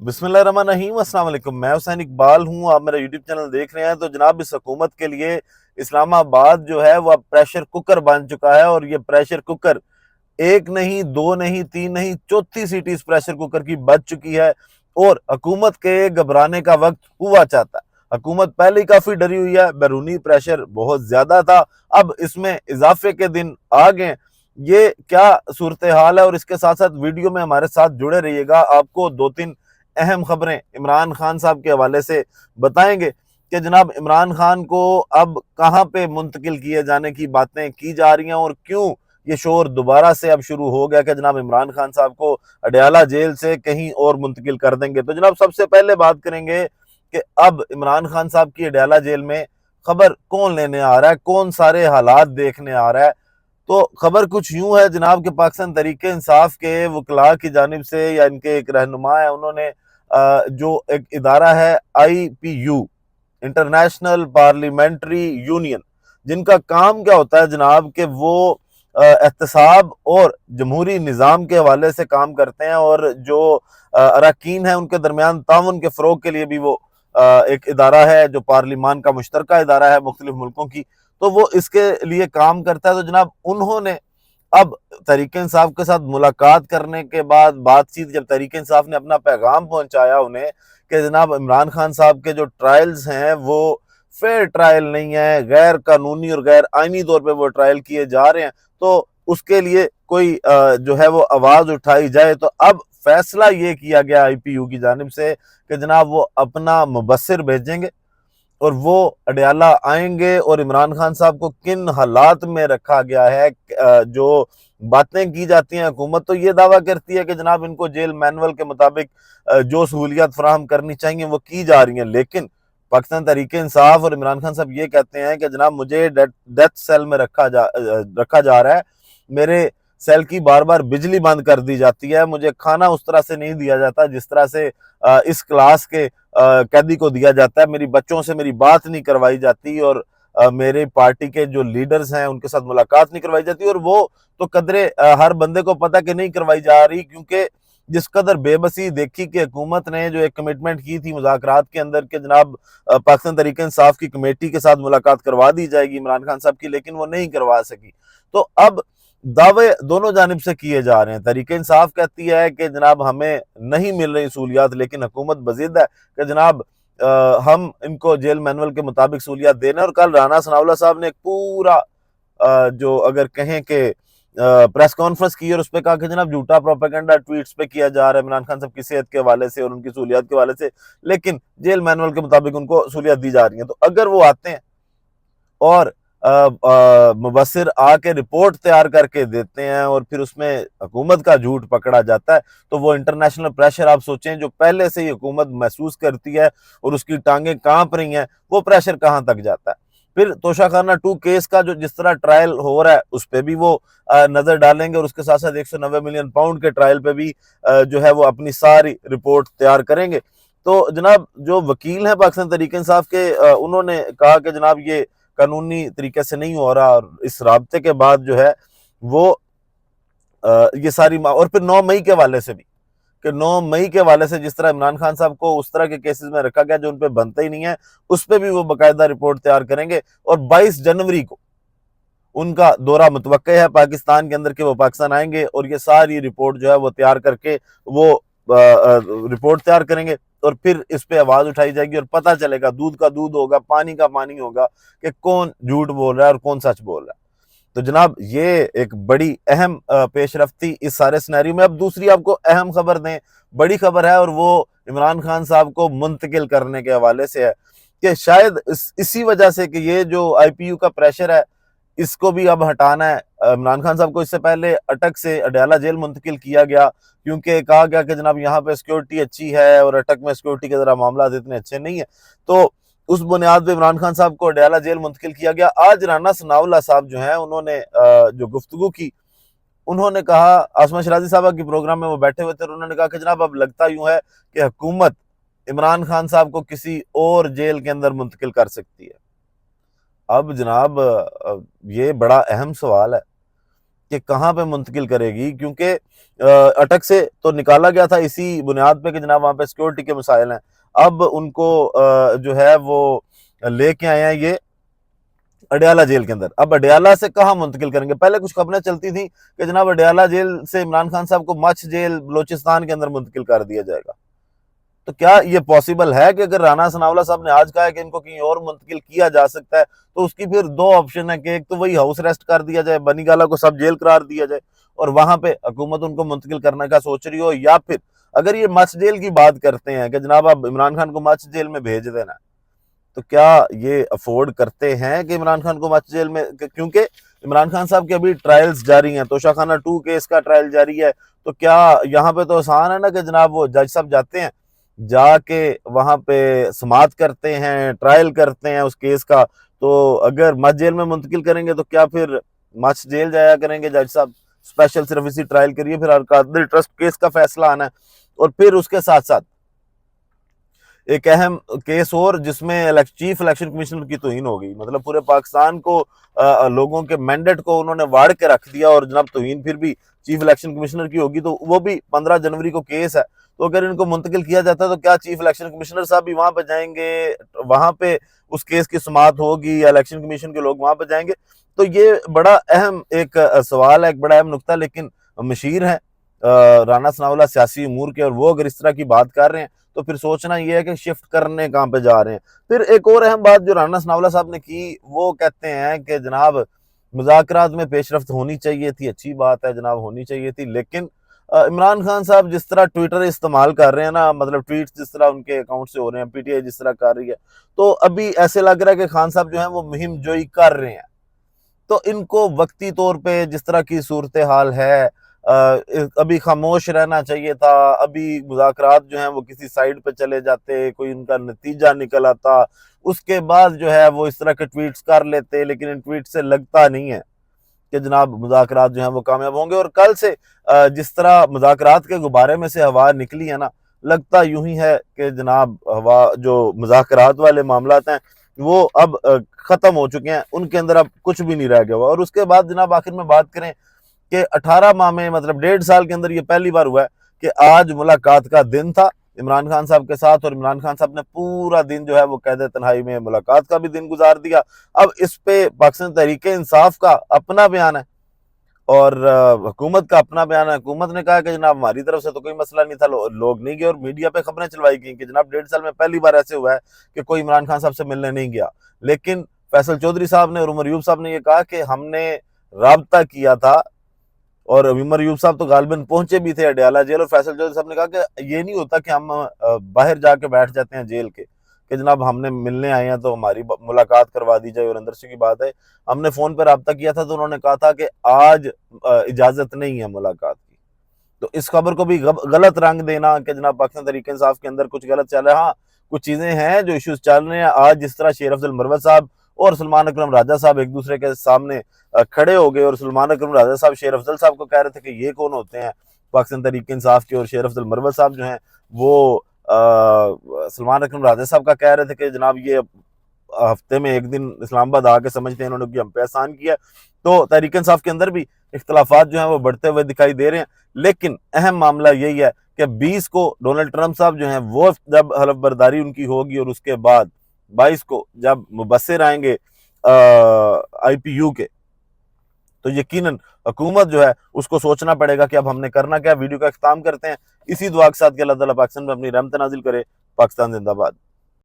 बिस्मिल्लाहिर्रहमानिर्रहीम, अस्सलाम वालेकुम। मैं हुसैन इकबाल हूँ, आप मेरा यूट्यूब चैनल देख रहे हैं। तो जनाब, इस हुकूमत के लिए इस्लामाबाद जो है वो अब प्रेशर कुकर बन चुका है। और ये प्रेशर कुकर एक नहीं, दो नहीं, तीन नहीं, चौथी सीटी इस प्रेशर कुकर की बच चुकी है। और हुकूमत के घबराने का वक्त हुआ चाहता है। हुकूमत पहले ही काफी डरी हुई है, बैरूनी प्रेशर बहुत ज्यादा था, अब इसमें इजाफे के दिन आ गए। ये क्या सूरत हाल है, और इसके साथ साथ वीडियो में हमारे साथ जुड़े रहिएगा। आपको दो तीन अहम खबरें इमरान खान साहब के हवाले से बताएंगे कि जनाब इमरान खान को अब कहां पे मुंतकिल किए जाने की बातें की जा रही हैं, और क्यों ये शोर दोबारा से अब शुरू हो गया कि जनाब इमरान खान साहब को अडयाला जेल से कहीं और मुंतकिल कर देंगे। तो जनाब, सबसे पहले बात करेंगे कि अब इमरान खान साहब की अडयाला जेल में खबर कौन लेने आ रहा है, कौन सारे हालात देखने आ रहा है। तो खबर कुछ यूं है जनाब कि पाकिस्तान तरीके इंसाफ के वकला की जानिब से, या इनके एक रहनुमा है, उन्होंने जो एक इदारा है IPU, इंटरनेशनल पार्लियामेंट्री यूनियन, जिनका काम क्या होता है जनाब कि वो एहतसाब और जमहूरी निज़ाम के हवाले से काम करते हैं। और जो अरकान है उनके दरमियान ताउन के फ़रोग के लिए भी वो एक इदारा है, जो पार्लिमान का मुश्तरका इदारा है मुख्तलिफ मुल्कों की। तो वो इसके लिए काम करता है। तो जनाब, उन्होंने अब तहरीक इंसाफ के साथ मुलाकात करने के बाद, बातचीत, जब तहरीक इंसाफ ने अपना पैगाम पहुंचाया उन्हें कि जनाब इमरान खान साहब के जो ट्रायल्स हैं वो फेयर ट्रायल नहीं है, गैर कानूनी और गैर आईनी तौर पे वो ट्रायल किए जा रहे हैं, तो उसके लिए कोई जो है वो आवाज उठाई जाए। तो अब फैसला ये किया गया IPU की जानिब से कि जनाब वो अपना मुबस्सिर भेजेंगे और वो अडयाला आएंगे। और इमरान खान साहब को किन हालात में रखा गया है, जो बातें की जाती हैं, हुकूमत तो ये दावा करती है कि जनाब इनको जेल मैनुअल के मुताबिक जो सहूलियात फराहम करनी चाहिए वो की जा रही हैं, लेकिन पाकिस्तान तहरीक इंसाफ और इमरान खान साहब ये कहते हैं कि जनाब मुझे डेथ सेल में रखा जा रहा है, मेरे सेल की बार बार बिजली बंद कर दी जाती है, मुझे खाना उस तरह से नहीं दिया जाता जिस तरह से इस क्लास के कैदी को दिया जाता है, मेरी बच्चों से मेरी बात नहीं करवाई जाती, और मेरे पार्टी के जो लीडर्स हैं उनके साथ मुलाकात नहीं करवाई जाती। और वो तो कदरे हर बंदे को पता कि नहीं करवाई जा रही, क्योंकि जिस कदर बेबसी देखी कि हुकूमत ने जो एक कमिटमेंट की थी मुज़ाकरात के अंदर कि जनाब पाकिस्तान तहरीक इंसाफ की कमेटी के साथ मुलाकात करवा दी जाएगी इमरान खान साहब की, लेकिन वो नहीं करवा सकी। तो अब दावे दोनों जानिब से किए जा रहे हैं। तहरीक इंसाफ कहती है कि जनाब हमें नहीं मिल रही सहूलियात, लेकिन हुकूमत बजिद है कि जनाब हम इनको जेल मैनुअल के मुताबिक सहूलियात देना। और कल राना सनाउल्लाह साहब ने एक पूरा जो अगर कहें कि प्रेस कॉन्फ्रेंस की, और उस पर कहा कि जनाब झूठा प्रोपेगेंडा ट्वीट्स पे किया जा रहा है इमरान खान साहब की सेहत के हवाले से और उनकी सहूलियात के हवाले से, लेकिन जेल मैनुअल के मुताबिक उनको सहूलियात दी जा रही है। तो अगर वो आते हैं और मुबस्सिर आके रिपोर्ट तैयार करके देते हैं और फिर उसमें हुकूमत का झूठ पकड़ा जाता है, तो वो इंटरनेशनल प्रेशर आप सोचें जो पहले से ही हुकूमत महसूस करती है और उसकी टांगें कांप रही हैं, वो प्रेशर कहां तक जाता है। फिर तोशाखाना 2 केस का जो जिस तरह ट्रायल हो रहा है उस पर भी वो नजर डालेंगे, और उसके साथ साथ 190 मिलियन पाउंड के ट्रायल पे भी जो है वो अपनी सारी रिपोर्ट तैयार करेंगे। तो जनाब, जो वकील हैं पाकिस्तान तहरीक इंसाफ के, उन्होंने कहा कि जनाब ये कानूनी तरीके से नहीं हो रहा, और इस राब्ते के बाद जो है वो ये सारी और फिर 9 मई के हवाले से भी, कि 9 मई के हवाले से जिस तरह इमरान खान साहब को उस तरह के केसेस में रखा गया जो उन पर बनता ही नहीं है, उस पर भी वो बाकायदा रिपोर्ट तैयार करेंगे। और 22 जनवरी को उनका दौरा मुतवक्के है पाकिस्तान के अंदर, के वो पाकिस्तान आएंगे और ये सारी रिपोर्ट जो है वो तैयार करके वो रिपोर्ट तैयार करेंगे। और फिर इस पे आवाज उठाई जाएगी और पता चलेगा, दूध का दूध होगा, पानी का पानी होगा, कि कौन झूठ बोल रहा है और कौन सच बोल रहा है। तो जनाब, ये एक बड़ी अहम पेशरफ्ती इस सारे सिनेरियो में। अब दूसरी आपको अहम खबर दें, बड़ी खबर है, और वो इमरान खान साहब को मुंतकिल करने के हवाले से है कि शायद इसी वजह से कि ये जो IPU का प्रेशर है इसको भी अब हटाना है। इमरान खान साहब को इससे पहले अटक से अडयाला जेल मुंतकिल किया गया, क्योंकि कहा गया कि जनाब यहाँ पे सिक्योरिटी अच्छी है और अटक में सिक्योरिटी के जरा मामला इतने अच्छे नहीं है। तो उस बुनियाद पे इमरान खान साहब को अडयाला जेल मुंतकिल किया गया। आज राना सनाउल्लाह साहब जो हैं उन्होंने जो गुफ्तगू की, उन्होंने कहा, आसमा शराजी साहब की प्रोग्राम में वो बैठे हुए थे, उन्होंने कहा कि जनाब अब लगता यूं है कि हुकूमत इमरान खान साहब को किसी और जेल के अंदर मुंतकिल कर सकती है। अब जनाब, ये बड़ा अहम सवाल है कि कहाँ पे मुंतकिल करेगी, क्योंकि अटक से तो निकाला गया था इसी बुनियाद पे कि जनाब वहाँ पे सिक्योरिटी के मसाइल हैं। अब उनको जो है वो लेके आए हैं ये अडयाला जेल के अंदर। अब अडयाला से कहाँ मुंतकिल करेंगे? पहले कुछ खबरें चलती थी कि जनाब अडयाला जेल से इमरान खान साहब को मच जेल बलोचिस्तान के अंदर मुंतकिल कर दिया जाएगा। तो क्या ये पॉसिबल है कि अगर राना सनाउल्लाह साहब ने आज कहा है कि इनको कहीं और मुंतकिल किया जा सकता है, तो उसकी फिर दो ऑप्शन है कि एक तो वही हाउस अरेस्ट कर दिया जाए, बनी गाला को सब जेल करार दिया जाए और वहां पे हुकूमत उनको मुंतकिल करने का सोच रही हो, या फिर अगर ये मच जेल की बात करते हैं कि जनाब अब इमरान खान को मच जेल में भेज देना, तो क्या ये अफोर्ड करते हैं कि इमरान खान को मच जेल में, क्योंकि इमरान खान साहब के अभी ट्रायल्स जारी हैं, तोशाखाना 2 केस का ट्रायल जारी है। तो क्या यहाँ पे तो आसान है ना कि जनाब वो जज साहब जाते हैं, जाके वहां पे समाअत करते हैं, ट्रायल करते हैं उस केस का। तो अगर मच जेल में मुंतकिल करेंगे तो क्या फिर मच जेल जाया करेंगे जज साहब? स्पेशल सिर्फ इसी ट्रायल करिए, फिर अकादरी ट्रस्ट केस का फैसला आना है। और फिर उसके साथ साथ एक अहम केस और जिसमें चीफ इलेक्शन कमिश्नर की तौहीन हो गई, मतलब पूरे पाकिस्तान को लोगों के मैंडेट को उन्होंने वाड़ के रख दिया और जनाब तौहीन फिर भी चीफ इलेक्शन कमिश्नर की होगी। तो वो भी 15 जनवरी को केस है। तो अगर इनको मुंतकिल किया जाता है तो क्या चीफ इलेक्शन कमिश्नर साहब भी वहां पे जाएंगे, वहां पे उस केस की समाअत होगी या इलेक्शन कमीशन के लोग वहां पे जाएंगे? तो ये बड़ा अहम एक सवाल है, एक बड़ा अहम नुकता। लेकिन मशीर है राना सनाउल्लाह सियासी उमूर के, और वो अगर इस तरह की बात कर रहे हैं तो फिर सोचना यह है कि शिफ्ट करने कहाँ पे जा रहे हैं। फिर एक और अहम बात जो राना सनाउल्लाह साहब ने की, वो कहते हैं कि जनाब मुज़ाकरात में पेशरफ्त होनी चाहिए थी, अच्छी बात है जनाब, होनी चाहिए थी, लेकिन इमरान खान साहब जिस तरह ट्विटर इस्तेमाल कर रहे हैं ना, मतलब ट्वीट्स जिस तरह उनके अकाउंट से हो रहे हैं, पीटीआई जिस तरह कर रही है, तो अभी ऐसे लग रहा है कि खान साहब जो है वो मुहिम जोई कर रहे हैं। तो इनको वक्ती तौर पे जिस तरह की सूरत हाल है, अभी खामोश रहना चाहिए था। अभी मुज़ाकरात जो हैं वो किसी साइड पे चले जाते, कोई उनका नतीजा निकल आता, उसके बाद जो है वो इस तरह के ट्वीट्स कर लेते। लेकिन इन ट्वीट से लगता नहीं है कि जनाब मुज़ाकरात जो हैं वो कामयाब होंगे। और कल से जिस तरह मुज़ाकरात के गुब्बारे में से हवा निकली है ना, लगता यूं ही है कि जनाब हवा जो मुज़ाकरात वाले मामलात हैं वो अब खत्म हो चुके हैं, उनके अंदर अब कुछ भी नहीं रह गया हुआ। और उसके बाद जनाब आखिर में बात करें कि 18 माह में, मतलब 1.5 साल के अंदर ये पहली बार हुआ है कि आज मुलाकात का दिन था इमरान खान साहब के साथ, और इमरान खान साहब ने पूरा दिन जो है वो कैद तन्हाई में मुलाकात का भी दिन गुजार दिया। अब इस पे पाकिस्तान तहरीक इंसाफ का अपना बयान है और हुकूमत का अपना बयान है। हुकूमत ने कहा कि जनाब हमारी तरफ से तो कोई मसला नहीं था, लोग नहीं गए, और मीडिया पे खबरें चलवाई गई कि जनाब 1.5 साल में पहली बार ऐसे हुआ है कि कोई इमरान खान साहब से मिलने नहीं गया। लेकिन फैसल चौधरी साहब ने और उमर यूब साहब ने ये कहा कि हमने राब्ता किया था, और उमर यूब साहब तो गालिबन पहुंचे भी थे अडयाला जेल, और फैसल चौधरी साहब ने कहा कि ये नहीं होता कि हम बाहर जाके बैठ जाते हैं जेल के कि जनाब हमने मिलने आए हैं तो हमारी मुलाकात करवा दी जाए। और अंदर से की बात है, हमने फोन पर रब्ता किया था तो उन्होंने कहा था कि आज इजाजत नहीं है मुलाकात की। तो इस खबर को भी गलत रंग देना कि जनाब पाकिस्तान तहरीक इंसाफ के अंदर कुछ गलत चल रहा है। हाँ, कुछ चीजें हैं जो इश्यूज चल रहे हैं। आज जिस तरह शेर अफजल मरवत साहब और सलमान अकरम राजा साहब एक दूसरे के सामने खड़े हो गए, और सलमान अकरम राजा साहब शेर अफजल साहब को कह रहे थे कि ये कौन होते हैं पाकिस्तान तहरीक इंसाफ के, और शेर अफजल मरवत साहब जो हैं वो सलमान अकरम राजा साहब का कह रहे थे कि जनाब ये हफ्ते में एक दिन इस्लामाबाद आके समझते हैं इन्होंने कि हम पे एहसान किया। तो तहरीक इंसाफ के अंदर भी इख्तलाफात जो हैं वो बढ़ते हुए दिखाई दे रहे हैं। लेकिन अहम मामला यही है कि 20 को डोनाल्ड ट्रंप साहब जो हैं वो जब हलफ बर्दारी उनकी होगी, और उसके बाद 22 को जब मुबस्सिर आएंगे IPU के, तो यकीनन हुकूमत जो है उसको सोचना पड़ेगा कि अब हमने करना क्या। वीडियो का इख्तिताम करते हैं इसी दुआ के साथ कि अल्लाह ताला पाकिस्तान में अपनी रहमत नाजिल करे। पाकिस्तान जिंदाबाद।